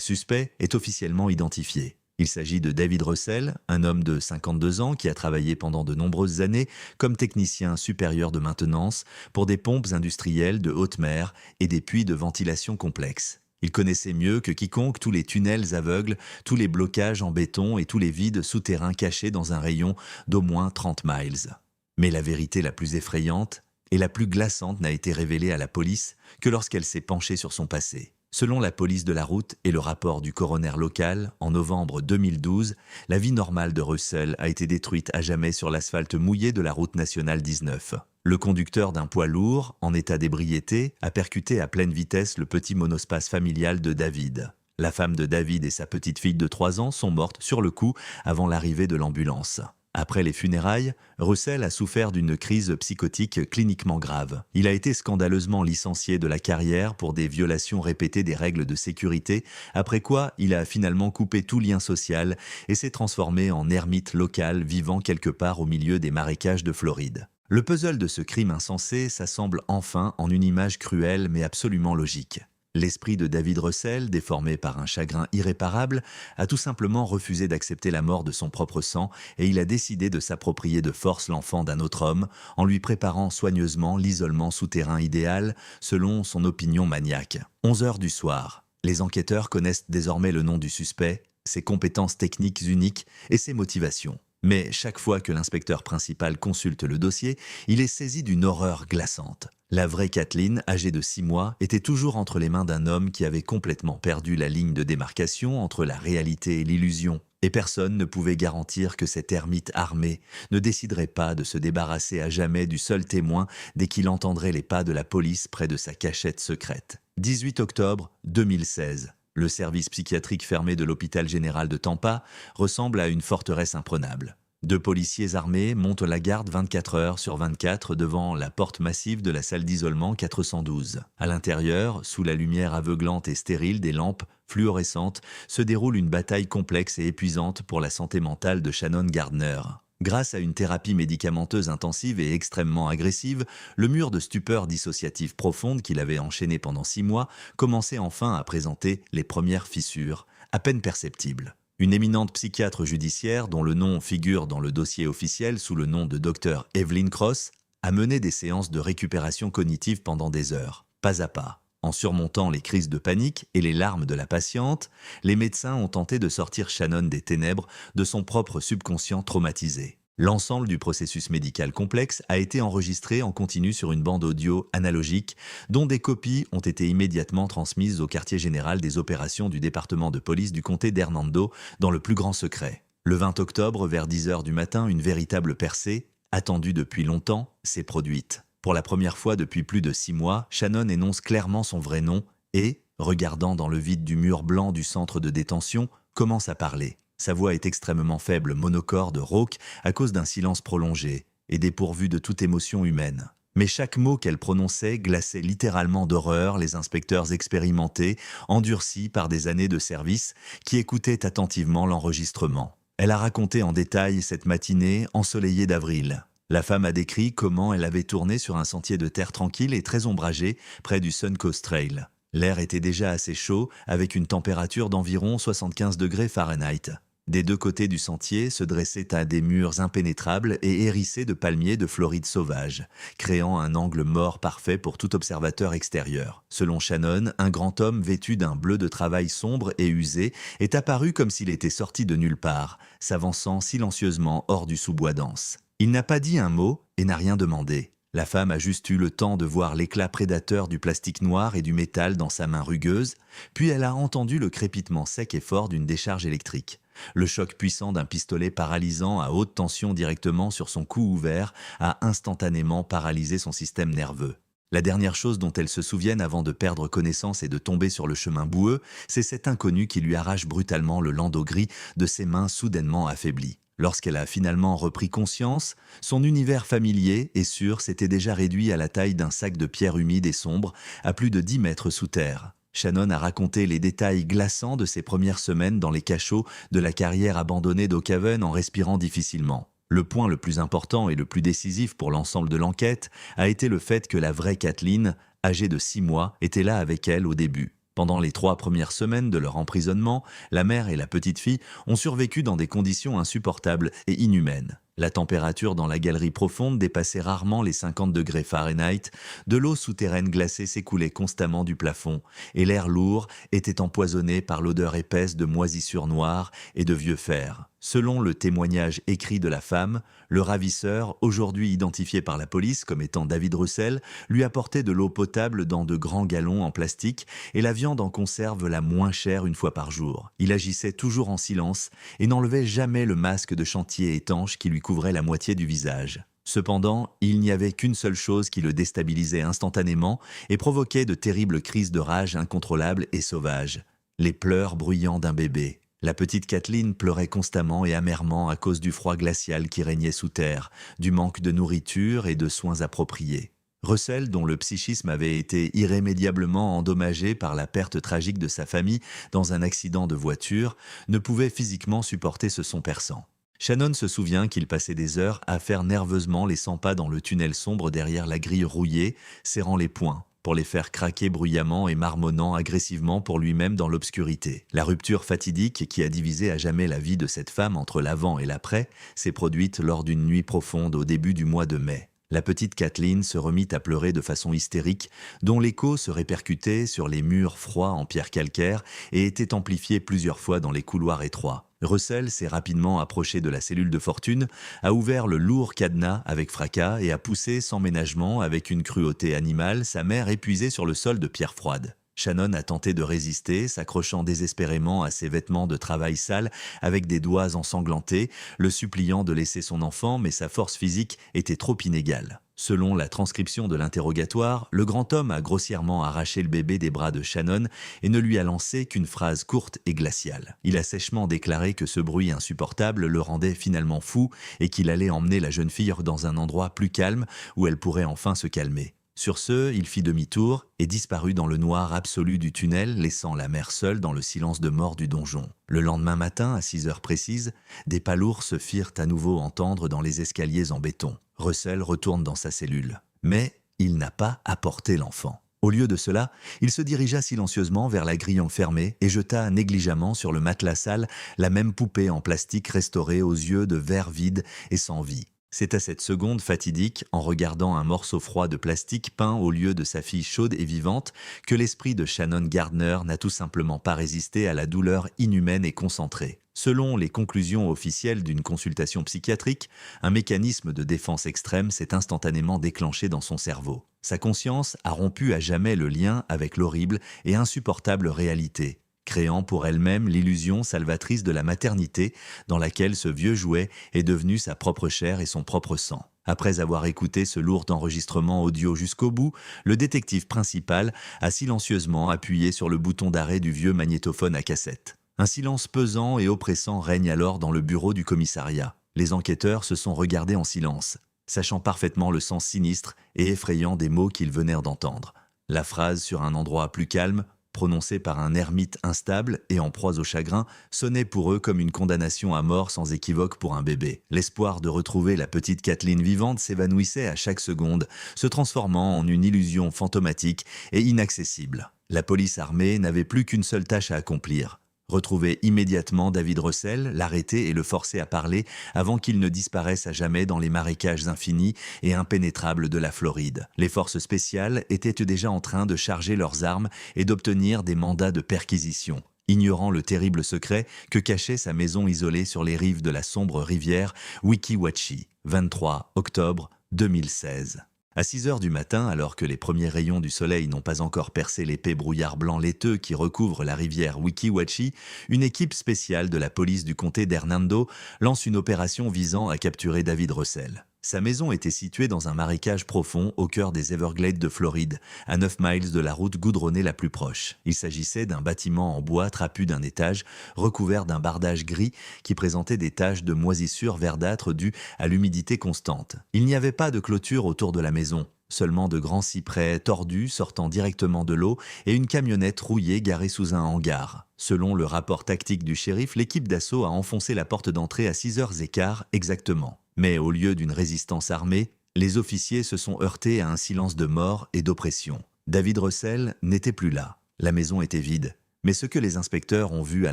suspect est officiellement identifié. Il s'agit de David Russell, un homme de 52 ans qui a travaillé pendant de nombreuses années comme technicien supérieur de maintenance pour des pompes industrielles de haute mer et des puits de ventilation complexes. Il connaissait mieux que quiconque tous les tunnels aveugles, tous les blocages en béton et tous les vides souterrains cachés dans un rayon d'au moins 30 miles. Mais la vérité la plus effrayante et la plus glaçante n'a été révélée à la police que lorsqu'elle s'est penchée sur son passé. Selon la police de la route et le rapport du coroner local, en novembre 2012, la vie normale de Russell a été détruite à jamais sur l'asphalte mouillé de la route nationale 19. Le conducteur d'un poids lourd, en état d'ébriété, a percuté à pleine vitesse le petit monospace familial de David. La femme de David et sa petite fille de 3 ans sont mortes sur le coup avant l'arrivée de l'ambulance. Après les funérailles, Russell a souffert d'une crise psychotique cliniquement grave. Il a été scandaleusement licencié de la carrière pour des violations répétées des règles de sécurité, après quoi il a finalement coupé tout lien social et s'est transformé en ermite local vivant quelque part au milieu des marécages de Floride. Le puzzle de ce crime insensé s'assemble enfin en une image cruelle mais absolument logique. L'esprit de David Russell, déformé par un chagrin irréparable, a tout simplement refusé d'accepter la mort de son propre sang et il a décidé de s'approprier de force l'enfant d'un autre homme en lui préparant soigneusement l'isolement souterrain idéal selon son opinion maniaque. 11 heures du soir. Les enquêteurs connaissent désormais le nom du suspect, ses compétences techniques uniques et ses motivations. Mais chaque fois que l'inspecteur principal consulte le dossier, il est saisi d'une horreur glaçante. La vraie Kathleen, âgée de 6 mois, était toujours entre les mains d'un homme qui avait complètement perdu la ligne de démarcation entre la réalité et l'illusion. Et personne ne pouvait garantir que cet ermite armé ne déciderait pas de se débarrasser à jamais du seul témoin dès qu'il entendrait les pas de la police près de sa cachette secrète. 18 octobre 2016. Le service psychiatrique fermé de l'hôpital général de Tampa ressemble à une forteresse imprenable. 2 policiers armés montent la garde 24 heures sur 24 devant la porte massive de la salle d'isolement 412. À l'intérieur, sous la lumière aveuglante et stérile des lampes fluorescentes, se déroule une bataille complexe et épuisante pour la santé mentale de Shannon Gardner. Grâce à une thérapie médicamenteuse intensive et extrêmement agressive, le mur de stupeur dissociative profonde qu'il avait enchaîné pendant 6 mois commençait enfin à présenter les premières fissures, à peine perceptibles. Une éminente psychiatre judiciaire, dont le nom figure dans le dossier officiel sous le nom de Dr Evelyn Cross, a mené des séances de récupération cognitive pendant des heures, pas à pas. En surmontant les crises de panique et les larmes de la patiente, les médecins ont tenté de sortir Shannon des ténèbres de son propre subconscient traumatisé. L'ensemble du processus médical complexe a été enregistré en continu sur une bande audio analogique, dont des copies ont été immédiatement transmises au quartier général des opérations du département de police du comté d'Hernando dans le plus grand secret. Le 20 octobre, vers 10 heures du matin, une véritable percée, attendue depuis longtemps, s'est produite. Pour la première fois depuis plus de 6 mois, Shannon énonce clairement son vrai nom et, regardant dans le vide du mur blanc du centre de détention, commence à parler. Sa voix est extrêmement faible, monocorde, rauque, à cause d'un silence prolongé et dépourvu de toute émotion humaine. Mais chaque mot qu'elle prononçait glaçait littéralement d'horreur les inspecteurs expérimentés, endurcis par des années de service, qui écoutaient attentivement l'enregistrement. Elle a raconté en détail cette matinée ensoleillée d'avril. La femme a décrit comment elle avait tourné sur un sentier de terre tranquille et très ombragé près du Suncoast Trail. L'air était déjà assez chaud, avec une température d'environ 75 degrés Fahrenheit. Des 2 côtés du sentier se dressaient à des murs impénétrables et hérissés de palmiers de Floride sauvage, créant un angle mort parfait pour tout observateur extérieur. Selon Shannon, un grand homme vêtu d'un bleu de travail sombre et usé est apparu comme s'il était sorti de nulle part, s'avançant silencieusement hors du sous-bois dense. Il n'a pas dit un mot et n'a rien demandé. La femme a juste eu le temps de voir l'éclat prédateur du plastique noir et du métal dans sa main rugueuse, puis elle a entendu le crépitement sec et fort d'une décharge électrique. Le choc puissant d'un pistolet paralysant à haute tension directement sur son cou ouvert a instantanément paralysé son système nerveux. La dernière chose dont elle se souvienne avant de perdre connaissance et de tomber sur le chemin boueux, c'est cet inconnu qui lui arrache brutalement le landau gris de ses mains soudainement affaiblies. Lorsqu'elle a finalement repris conscience, son univers familier et sûr s'était déjà réduit à la taille d'un sac de pierre humide et sombre, à plus de 10 mètres sous terre. Shannon a raconté les détails glaçants de ses premières semaines dans les cachots de la carrière abandonnée d'Oakhaven en respirant difficilement. Le point le plus important et le plus décisif pour l'ensemble de l'enquête a été le fait que la vraie Kathleen, âgée de 6 mois, était là avec elle au début. Pendant les 3 premières semaines de leur emprisonnement, la mère et la petite fille ont survécu dans des conditions insupportables et inhumaines. La température dans la galerie profonde dépassait rarement les 50 degrés Fahrenheit, de l'eau souterraine glacée s'écoulait constamment du plafond, et l'air lourd était empoisonné par l'odeur épaisse de moisissures noires et de vieux fer. Selon le témoignage écrit de la femme, le ravisseur, aujourd'hui identifié par la police comme étant David Russell, lui apportait de l'eau potable dans de grands gallons en plastique et la viande en conserve la moins chère une fois par jour. Il agissait toujours en silence et n'enlevait jamais le masque de chantier étanche qui lui couvrait la moitié du visage. Cependant, il n'y avait qu'une seule chose qui le déstabilisait instantanément et provoquait de terribles crises de rage incontrôlables et sauvages. Les pleurs bruyants d'un bébé. La petite Kathleen pleurait constamment et amèrement à cause du froid glacial qui régnait sous terre, du manque de nourriture et de soins appropriés. Russell, dont le psychisme avait été irrémédiablement endommagé par la perte tragique de sa famille dans un accident de voiture, ne pouvait physiquement supporter ce son perçant. Shannon se souvient qu'il passait des heures à faire nerveusement les 100 pas dans le tunnel sombre derrière la grille rouillée, serrant les poings, pour les faire craquer bruyamment et marmonnant agressivement pour lui-même dans l'obscurité. La rupture fatidique qui a divisé à jamais la vie de cette femme entre l'avant et l'après s'est produite lors d'une nuit profonde au début du mois de mai. La petite Kathleen se remit à pleurer de façon hystérique, dont l'écho se répercutait sur les murs froids en pierre calcaire et était amplifié plusieurs fois dans les couloirs étroits. Russell s'est rapidement approché de la cellule de fortune, a ouvert le lourd cadenas avec fracas et a poussé sans ménagement, avec une cruauté animale, sa mère épuisée sur le sol de pierre froide. Shannon a tenté de résister, s'accrochant désespérément à ses vêtements de travail sales avec des doigts ensanglantés, le suppliant de laisser son enfant, mais sa force physique était trop inégale. Selon la transcription de l'interrogatoire, le grand homme a grossièrement arraché le bébé des bras de Shannon et ne lui a lancé qu'une phrase courte et glaciale. Il a sèchement déclaré que ce bruit insupportable le rendait finalement fou et qu'il allait emmener la jeune fille dans un endroit plus calme où elle pourrait enfin se calmer. Sur ce, il fit demi-tour et disparut dans le noir absolu du tunnel, laissant la mère seule dans le silence de mort du donjon. Le lendemain matin, à 6 heures précises, des pas lourds se firent à nouveau entendre dans les escaliers en béton. Russell retourne dans sa cellule. Mais il n'a pas apporté l'enfant. Au lieu de cela, il se dirigea silencieusement vers la grille enfermée et jeta négligemment sur le matelas sale la même poupée en plastique restaurée aux yeux de verre vide et sans vie. C'est à cette seconde fatidique, en regardant un morceau froid de plastique peint au lieu de sa fille chaude et vivante, que l'esprit de Shannon Gardner n'a tout simplement pas résisté à la douleur inhumaine et concentrée. Selon les conclusions officielles d'une consultation psychiatrique, un mécanisme de défense extrême s'est instantanément déclenché dans son cerveau. Sa conscience a rompu à jamais le lien avec l'horrible et insupportable réalité, créant pour elle-même l'illusion salvatrice de la maternité dans laquelle ce vieux jouet est devenu sa propre chair et son propre sang. Après avoir écouté ce lourd enregistrement audio jusqu'au bout, le détective principal a silencieusement appuyé sur le bouton d'arrêt du vieux magnétophone à cassette. Un silence pesant et oppressant règne alors dans le bureau du commissariat. Les enquêteurs se sont regardés en silence, sachant parfaitement le sens sinistre et effrayant des mots qu'ils venaient d'entendre. La phrase sur un endroit plus calme, prononcée par un ermite instable et en proie au chagrin, sonnait pour eux comme une condamnation à mort sans équivoque pour un bébé. L'espoir de retrouver la petite Kathleen vivante s'évanouissait à chaque seconde, se transformant en une illusion fantomatique et inaccessible. La police armée n'avait plus qu'une seule tâche à accomplir: retrouver immédiatement David Russell, l'arrêter et le forcer à parler avant qu'il ne disparaisse à jamais dans les marécages infinis et impénétrables de la Floride. Les forces spéciales étaient déjà en train de charger leurs armes et d'obtenir des mandats de perquisition, ignorant le terrible secret que cachait sa maison isolée sur les rives de la sombre rivière Weeki-Wachee. 23 octobre 2016. À 6 heures du matin, alors que les premiers rayons du soleil n'ont pas encore percé l'épais brouillard blanc laiteux qui recouvre la rivière Weeki-Wachee, une équipe spéciale de la police du comté d'Hernando lance une opération visant à capturer David Russell. Sa maison était située dans un marécage profond au cœur des Everglades de Floride, à 9 miles de la route goudronnée la plus proche. Il s'agissait d'un bâtiment en bois trapu d'un étage, recouvert d'un bardage gris qui présentait des taches de moisissure verdâtre dues à l'humidité constante. Il n'y avait pas de clôture autour de la maison. seulement de grands cyprès tordus sortant directement de l'eau et une camionnette rouillée garée sous un hangar. Selon le rapport tactique du shérif, l'équipe d'assaut a enfoncé la porte d'entrée à 6h15 exactement. Mais au lieu d'une résistance armée, les officiers se sont heurtés à un silence de mort et d'oppression. David Russell n'était plus là. La maison était vide. Mais ce que les inspecteurs ont vu à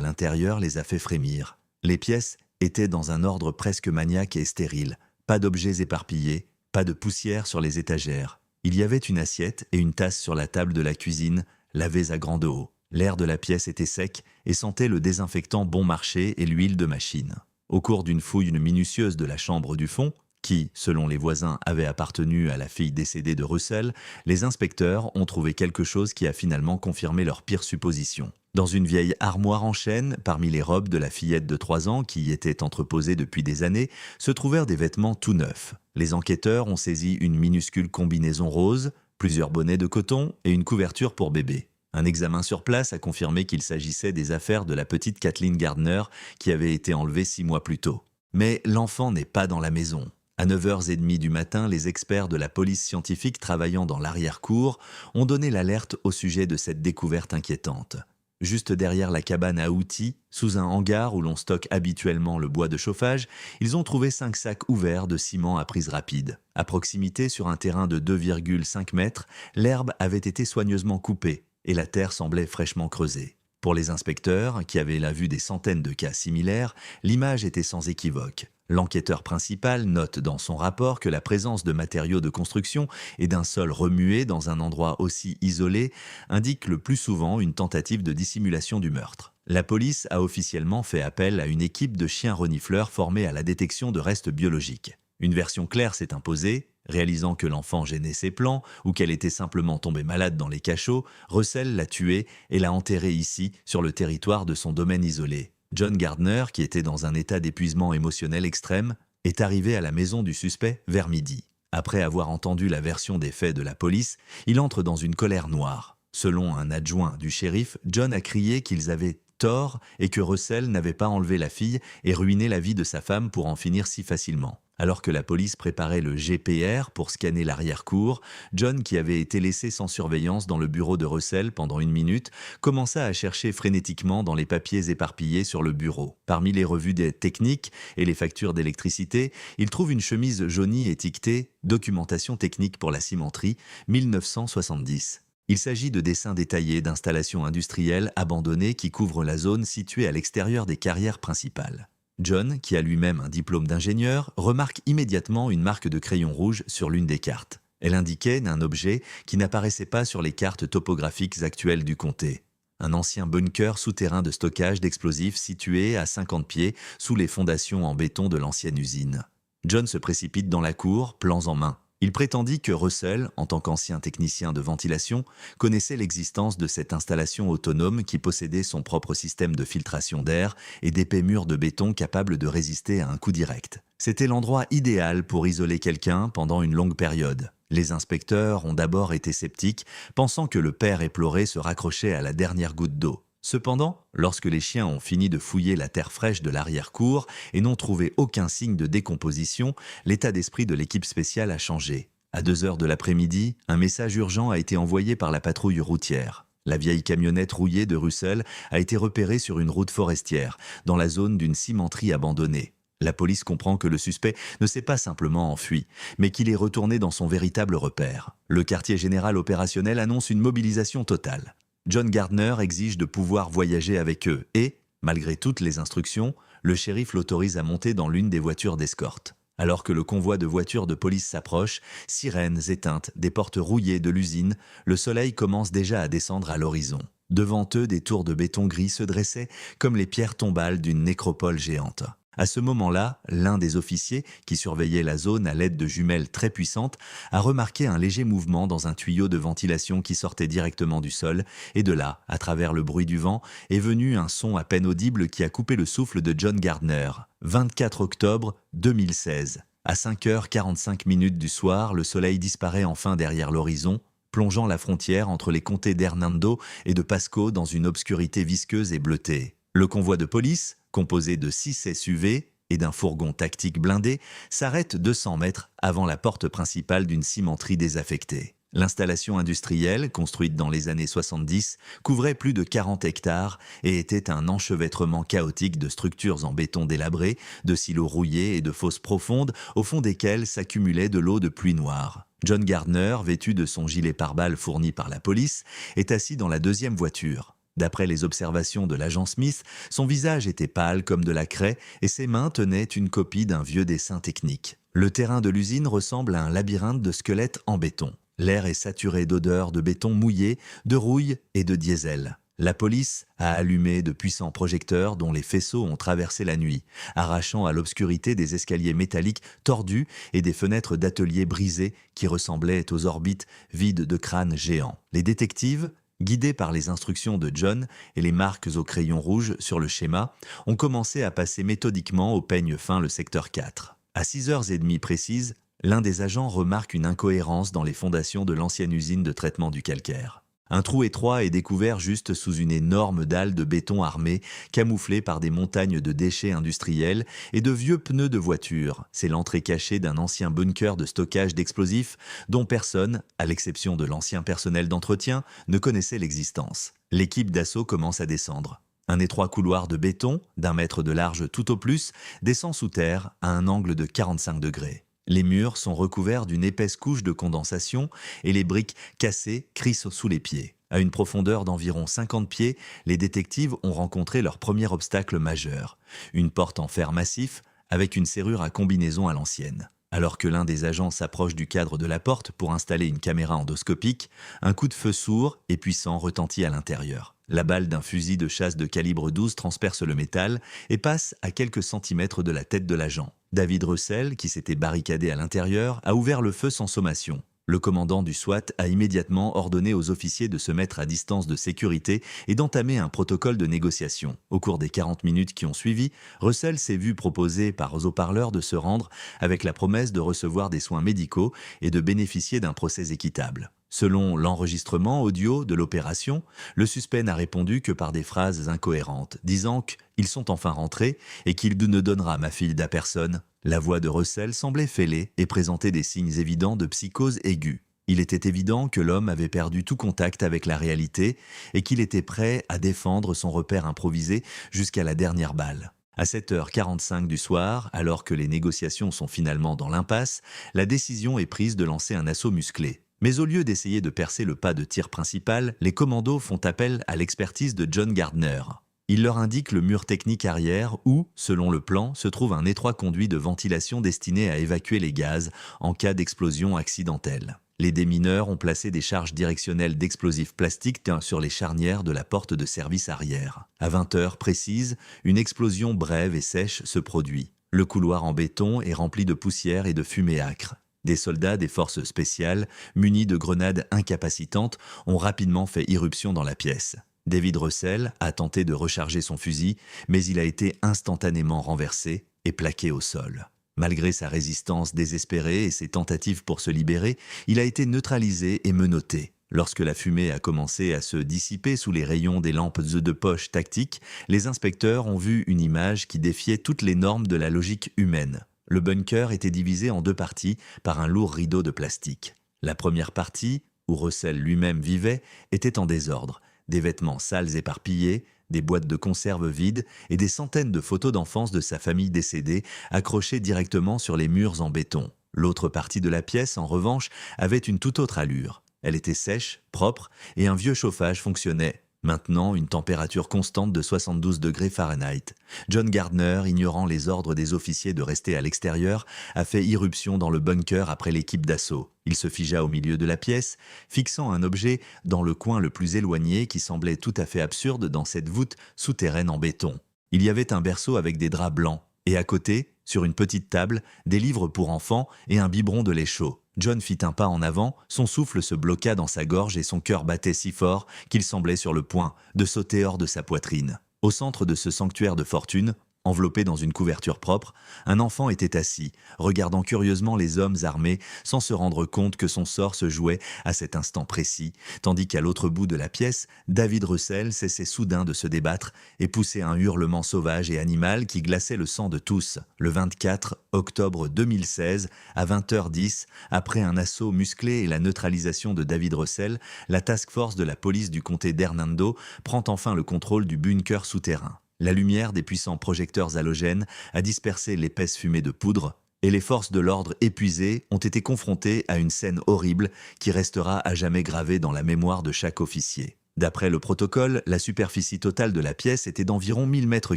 l'intérieur les a fait frémir. Les pièces étaient dans un ordre presque maniaque et stérile. Pas d'objets éparpillés, pas de poussière sur les étagères. Il y avait une assiette et une tasse sur la table de la cuisine, lavées à grande eau. L'air de la pièce était sec et sentait le désinfectant bon marché et l'huile de machine. Au cours d'une fouille minutieuse de la chambre du fond, qui, selon les voisins, avait appartenu à la fille décédée de Russell, les inspecteurs ont trouvé quelque chose qui a finalement confirmé leur pire supposition. Dans une vieille armoire en chêne, parmi les robes de la fillette de 3 ans qui y étaient entreposées depuis des années, se trouvèrent des vêtements tout neufs. Les enquêteurs ont saisi une minuscule combinaison rose, plusieurs bonnets de coton et une couverture pour bébé. Un examen sur place a confirmé qu'il s'agissait des affaires de la petite Kathleen Gardner qui avait été enlevée 6 mois plus tôt. Mais l'enfant n'est pas dans la maison. À 9h30 du matin, les experts de la police scientifique travaillant dans l'arrière-cour ont donné l'alerte au sujet de cette découverte inquiétante. Juste derrière la cabane à outils, sous un hangar où l'on stocke habituellement le bois de chauffage, ils ont trouvé 5 sacs ouverts de ciment à prise rapide. À proximité, sur un terrain de 2,5 mètres, l'herbe avait été soigneusement coupée et la terre semblait fraîchement creusée. Pour les inspecteurs, qui avaient la vue des centaines de cas similaires, l'image était sans équivoque. L'enquêteur principal note dans son rapport que la présence de matériaux de construction et d'un sol remué dans un endroit aussi isolé indique le plus souvent une tentative de dissimulation du meurtre. La police a officiellement fait appel à une équipe de chiens renifleurs formée à la détection de restes biologiques. Une version claire s'est imposée. Réalisant que l'enfant gênait ses plans ou qu'elle était simplement tombée malade dans les cachots, Russell l'a tuée et l'a enterrée ici, sur le territoire de son domaine isolé. John Gardner, qui était dans un état d'épuisement émotionnel extrême, est arrivé à la maison du suspect vers midi. Après avoir entendu la version des faits de la police, il entre dans une colère noire. Selon un adjoint du shérif, John a crié qu'ils avaient tort et que Russell n'avait pas enlevé la fille et ruiné la vie de sa femme pour en finir si facilement. Alors que la police préparait le GPR pour scanner l'arrière-cour, John, qui avait été laissé sans surveillance dans le bureau de Russell pendant 1 minute, commença à chercher frénétiquement dans les papiers éparpillés sur le bureau. Parmi les revues des techniques et les factures d'électricité, il trouve une chemise jaunie étiquetée « Documentation technique pour la cimenterie, 1970 ». Il s'agit de dessins détaillés d'installations industrielles abandonnées qui couvrent la zone située à l'extérieur des carrières principales. John, qui a lui-même un diplôme d'ingénieur, remarque immédiatement une marque de crayon rouge sur l'une des cartes. Elle indiquait un objet qui n'apparaissait pas sur les cartes topographiques actuelles du comté. Un ancien bunker souterrain de stockage d'explosifs situé à 50 pieds sous les fondations en béton de l'ancienne usine. John se précipite dans la cour, plans en main. Il prétendit que Russell, en tant qu'ancien technicien de ventilation, connaissait l'existence de cette installation autonome qui possédait son propre système de filtration d'air et d'épais murs de béton capables de résister à un coup direct. C'était l'endroit idéal pour isoler quelqu'un pendant une longue période. Les inspecteurs ont d'abord été sceptiques, pensant que le père éploré se raccrochait à la dernière goutte d'eau. Cependant, lorsque les chiens ont fini de fouiller la terre fraîche de l'arrière-cour et n'ont trouvé aucun signe de décomposition, l'état d'esprit de l'équipe spéciale a changé. À 2h de l'après-midi, un message urgent a été envoyé par la patrouille routière. La vieille camionnette rouillée de Russell a été repérée sur une route forestière, dans la zone d'une cimenterie abandonnée. La police comprend que le suspect ne s'est pas simplement enfui, mais qu'il est retourné dans son véritable repère. Le quartier général opérationnel annonce une mobilisation totale. John Gardner exige de pouvoir voyager avec eux et, malgré toutes les instructions, le shérif l'autorise à monter dans l'une des voitures d'escorte. Alors que le convoi de voitures de police s'approche, sirènes éteintes, des portes rouillées de l'usine, le soleil commence déjà à descendre à l'horizon. Devant eux, des tours de béton gris se dressaient comme les pierres tombales d'une nécropole géante. À ce moment-là, l'un des officiers, qui surveillait la zone à l'aide de jumelles très puissantes, a remarqué un léger mouvement dans un tuyau de ventilation qui sortait directement du sol, et de là, à travers le bruit du vent, est venu un son à peine audible qui a coupé le souffle de John Gardner. 24 octobre 2016. À 5h45 du soir, le soleil disparaît enfin derrière l'horizon, plongeant la frontière entre les comtés d'Hernando et de Pasco dans une obscurité visqueuse et bleutée. Le convoi de police, composé de 6 SUV et d'un fourgon tactique blindé s'arrête 200 mètres avant la porte principale d'une cimenterie désaffectée. L'installation industrielle, construite dans les années 70, couvrait plus de 40 hectares et était un enchevêtrement chaotique de structures en béton délabré, de silos rouillés et de fosses profondes au fond desquelles s'accumulait de l'eau de pluie noire. John Gardner, vêtu de son gilet pare-balles fourni par la police, est assis dans la deuxième voiture. D'après les observations de l'agent Smith, son visage était pâle comme de la craie et ses mains tenaient une copie d'un vieux dessin technique. Le terrain de l'usine ressemble à un labyrinthe de squelettes en béton. L'air est saturé d'odeurs de béton mouillé, de rouille et de diesel. La police a allumé de puissants projecteurs dont les faisceaux ont traversé la nuit, arrachant à l'obscurité des escaliers métalliques tordus et des fenêtres d'ateliers brisées qui ressemblaient aux orbites vides de crânes géants. Les détectives, guidés par les instructions de John et les marques au crayon rouge sur le schéma, ont commencé à passer méthodiquement au peigne fin le secteur 4. À 6h30 précises, l'un des agents remarque une incohérence dans les fondations de l'ancienne usine de traitement du calcaire. Un trou étroit est découvert juste sous une énorme dalle de béton armé, camouflée par des montagnes de déchets industriels et de vieux pneus de voiture. C'est l'entrée cachée d'un ancien bunker de stockage d'explosifs dont personne, à l'exception de l'ancien personnel d'entretien, ne connaissait l'existence. L'équipe d'assaut commence à descendre. Un étroit couloir de béton, d'1 mètre de large tout au plus, descend sous terre à un angle de 45 degrés. Les murs sont recouverts d'une épaisse couche de condensation et les briques cassées crissent sous les pieds. À une profondeur d'environ 50 pieds, les détectives ont rencontré leur premier obstacle majeur, une porte en fer massif avec une serrure à combinaison à l'ancienne. Alors que l'un des agents s'approche du cadre de la porte pour installer une caméra endoscopique, un coup de feu sourd et puissant retentit à l'intérieur. La balle d'un fusil de chasse de calibre 12 transperce le métal et passe à quelques centimètres de la tête de l'agent. David Russell, qui s'était barricadé à l'intérieur, a ouvert le feu sans sommation. Le commandant du SWAT a immédiatement ordonné aux officiers de se mettre à distance de sécurité et d'entamer un protocole de négociation. Au cours des 40 minutes qui ont suivi, Russell s'est vu proposer par haut-parleur de se rendre avec la promesse de recevoir des soins médicaux et de bénéficier d'un procès équitable. Selon l'enregistrement audio de l'opération, le suspect n'a répondu que par des phrases incohérentes, disant qu'ils sont enfin rentrés et qu'il ne donnera ma fille à personne. La voix de Russell semblait fêlée et présentait des signes évidents de psychose aiguë. Il était évident que l'homme avait perdu tout contact avec la réalité et qu'il était prêt à défendre son repère improvisé jusqu'à la dernière balle. À 7h45 du soir, alors que les négociations sont finalement dans l'impasse, la décision est prise de lancer un assaut musclé. Mais au lieu d'essayer de percer le pas de tir principal, les commandos font appel à l'expertise de John Gardner. Il leur indique le mur technique arrière où, selon le plan, se trouve un étroit conduit de ventilation destiné à évacuer les gaz en cas d'explosion accidentelle. Les démineurs ont placé des charges directionnelles d'explosifs plastiques sur les charnières de la porte de service arrière. À 20h précise, une explosion brève et sèche se produit. Le couloir en béton est rempli de poussière et de fumée âcre. Des soldats des forces spéciales, munis de grenades incapacitantes, ont rapidement fait irruption dans la pièce. David Russell a tenté de recharger son fusil, mais il a été instantanément renversé et plaqué au sol. Malgré sa résistance désespérée et ses tentatives pour se libérer, il a été neutralisé et menotté. Lorsque la fumée a commencé à se dissiper sous les rayons des lampes de poche tactiques, les inspecteurs ont vu une image qui défiait toutes les normes de la logique humaine. Le bunker était divisé en 2 parties par un lourd rideau de plastique. La première partie, où Russell lui-même vivait, était en désordre. Des vêtements sales éparpillés, des boîtes de conserve vides et des centaines de photos d'enfance de sa famille décédée accrochées directement sur les murs en béton. L'autre partie de la pièce, en revanche, avait une toute autre allure. Elle était sèche, propre et un vieux chauffage fonctionnait. Maintenant, une température constante de 72 degrés Fahrenheit. John Gardner, ignorant les ordres des officiers de rester à l'extérieur, a fait irruption dans le bunker après l'équipe d'assaut. Il se figea au milieu de la pièce, fixant un objet dans le coin le plus éloigné qui semblait tout à fait absurde dans cette voûte souterraine en béton. Il y avait un berceau avec des draps blancs, et à côté, sur une petite table, des livres pour enfants et un biberon de lait chaud. John fit un pas en avant, son souffle se bloqua dans sa gorge et son cœur battait si fort qu'il semblait sur le point de sauter hors de sa poitrine. Au centre de ce sanctuaire de fortune, Enveloppé dans une couverture propre, un enfant était assis, regardant curieusement les hommes armés sans se rendre compte que son sort se jouait à cet instant précis, tandis qu'à l'autre bout de la pièce, David Russell cessait soudain de se débattre et poussait un hurlement sauvage et animal qui glaçait le sang de tous. Le 24 octobre 2016, à 20h10, après un assaut musclé et la neutralisation de David Russell, la task force de la police du comté d'Hernando prend enfin le contrôle du bunker souterrain. La lumière des puissants projecteurs halogènes a dispersé l'épaisse fumée de poudre et les forces de l'ordre épuisées ont été confrontées à une scène horrible qui restera à jamais gravée dans la mémoire de chaque officier. D'après le protocole, la superficie totale de la pièce était d'environ 1000 mètres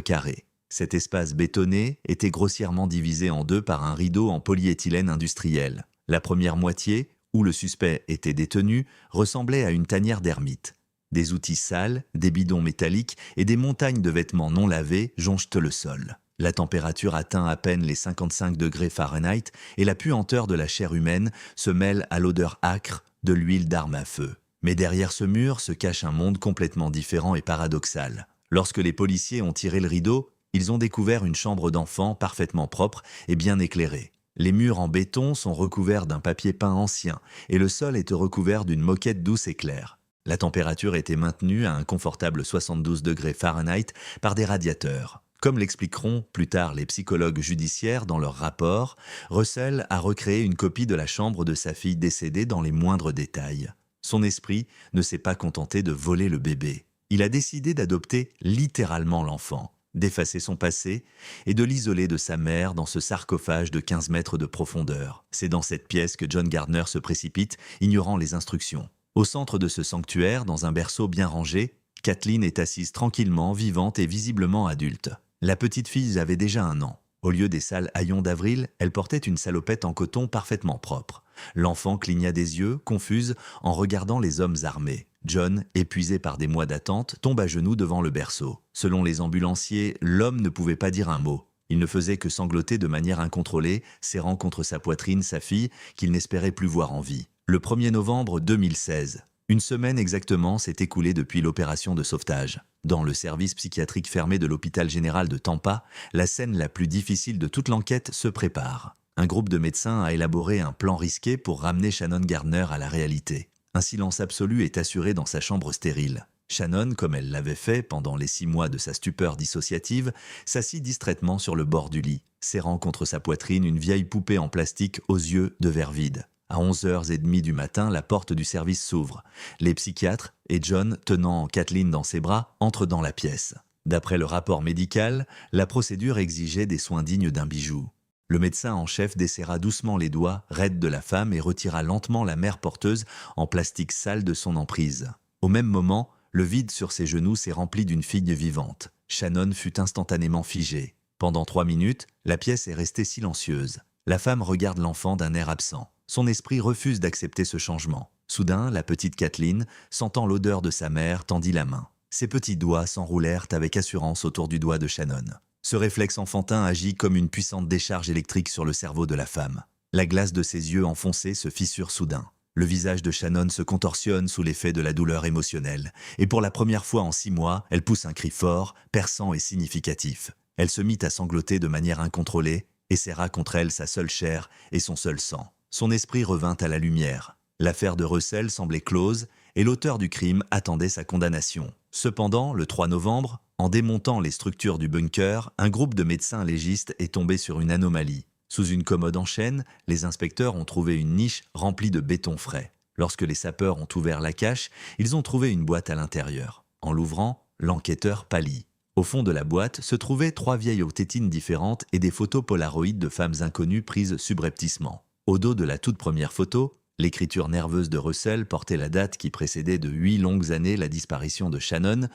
carrés. Cet espace bétonné était grossièrement divisé en deux par un rideau en polyéthylène industriel. La première moitié, où le suspect était détenu, ressemblait à une tanière d'ermite. Des outils sales, des bidons métalliques et des montagnes de vêtements non lavés jonchent le sol. La température atteint à peine les 55 degrés Fahrenheit et la puanteur de la chair humaine se mêle à l'odeur âcre de l'huile d'arme à feu. Mais derrière ce mur se cache un monde complètement différent et paradoxal. Lorsque les policiers ont tiré le rideau, ils ont découvert une chambre d'enfant parfaitement propre et bien éclairée. Les murs en béton sont recouverts d'un papier peint ancien et le sol est recouvert d'une moquette douce et claire. La température était maintenue à un confortable 72 degrés Fahrenheit par des radiateurs. Comme l'expliqueront plus tard les psychologues judiciaires dans leur rapport, Russell a recréé une copie de la chambre de sa fille décédée dans les moindres détails. Son esprit ne s'est pas contenté de voler le bébé. Il a décidé d'adopter littéralement l'enfant, d'effacer son passé et de l'isoler de sa mère dans ce sarcophage de 15 mètres de profondeur. C'est dans cette pièce que John Gardner se précipite, ignorant les instructions. Au centre de ce sanctuaire, dans un berceau bien rangé, Kathleen est assise tranquillement, vivante et visiblement adulte. La petite fille avait déjà 1 an. Au lieu des sales haillons d'avril, elle portait une salopette en coton parfaitement propre. L'enfant cligna des yeux, confuse, en regardant les hommes armés. John, épuisé par des mois d'attente, tombe à genoux devant le berceau. Selon les ambulanciers, l'homme ne pouvait pas dire un mot. Il ne faisait que sangloter de manière incontrôlée, serrant contre sa poitrine sa fille qu'il n'espérait plus voir en vie. Le 1er novembre 2016, une semaine exactement s'est écoulée depuis l'opération de sauvetage. Dans le service psychiatrique fermé de l'hôpital général de Tampa, la scène la plus difficile de toute l'enquête se prépare. Un groupe de médecins a élaboré un plan risqué pour ramener Shannon Gardner à la réalité. Un silence absolu est assuré dans sa chambre stérile. Shannon, comme elle l'avait fait pendant les 6 mois de sa stupeur dissociative, s'assit distraitement sur le bord du lit, serrant contre sa poitrine une vieille poupée en plastique aux yeux de verre vide. À 11h30 du matin, la porte du service s'ouvre. Les psychiatres et John, tenant Kathleen dans ses bras, entrent dans la pièce. D'après le rapport médical, la procédure exigeait des soins dignes d'un bijou. Le médecin en chef desserra doucement les doigts raides de la femme et retira lentement la mère porteuse en plastique sale de son emprise. Au même moment, le vide sur ses genoux s'est rempli d'une fille vivante. Shannon fut instantanément figée. Pendant 3 minutes, la pièce est restée silencieuse. La femme regarde l'enfant d'un air absent. Son esprit refuse d'accepter ce changement. Soudain, la petite Kathleen, sentant l'odeur de sa mère, tendit la main. Ses petits doigts s'enroulèrent avec assurance autour du doigt de Shannon. Ce réflexe enfantin agit comme une puissante décharge électrique sur le cerveau de la femme. La glace de ses yeux enfoncés se fissure soudain. Le visage de Shannon se contorsionne sous l'effet de la douleur émotionnelle. Et pour la première fois en 6 mois, elle pousse un cri fort, perçant et significatif. Elle se mit à sangloter de manière incontrôlée et serra contre elle sa seule chair et son seul sang. Son esprit revint à la lumière. L'affaire de Russell semblait close et l'auteur du crime attendait sa condamnation. Cependant, le 3 novembre, en démontant les structures du bunker, un groupe de médecins légistes est tombé sur une anomalie. Sous une commode en chêne, les inspecteurs ont trouvé une niche remplie de béton frais. Lorsque les sapeurs ont ouvert la cache, ils ont trouvé une boîte à l'intérieur. En l'ouvrant, l'enquêteur pâlit. Au fond de la boîte se trouvaient 3 vieilles tétines différentes et des photos polaroïdes de femmes inconnues prises subrepticement. Au dos de la toute première photo, l'écriture nerveuse de Russell portait la date qui précédait de 8 longues années la disparition de Shannon,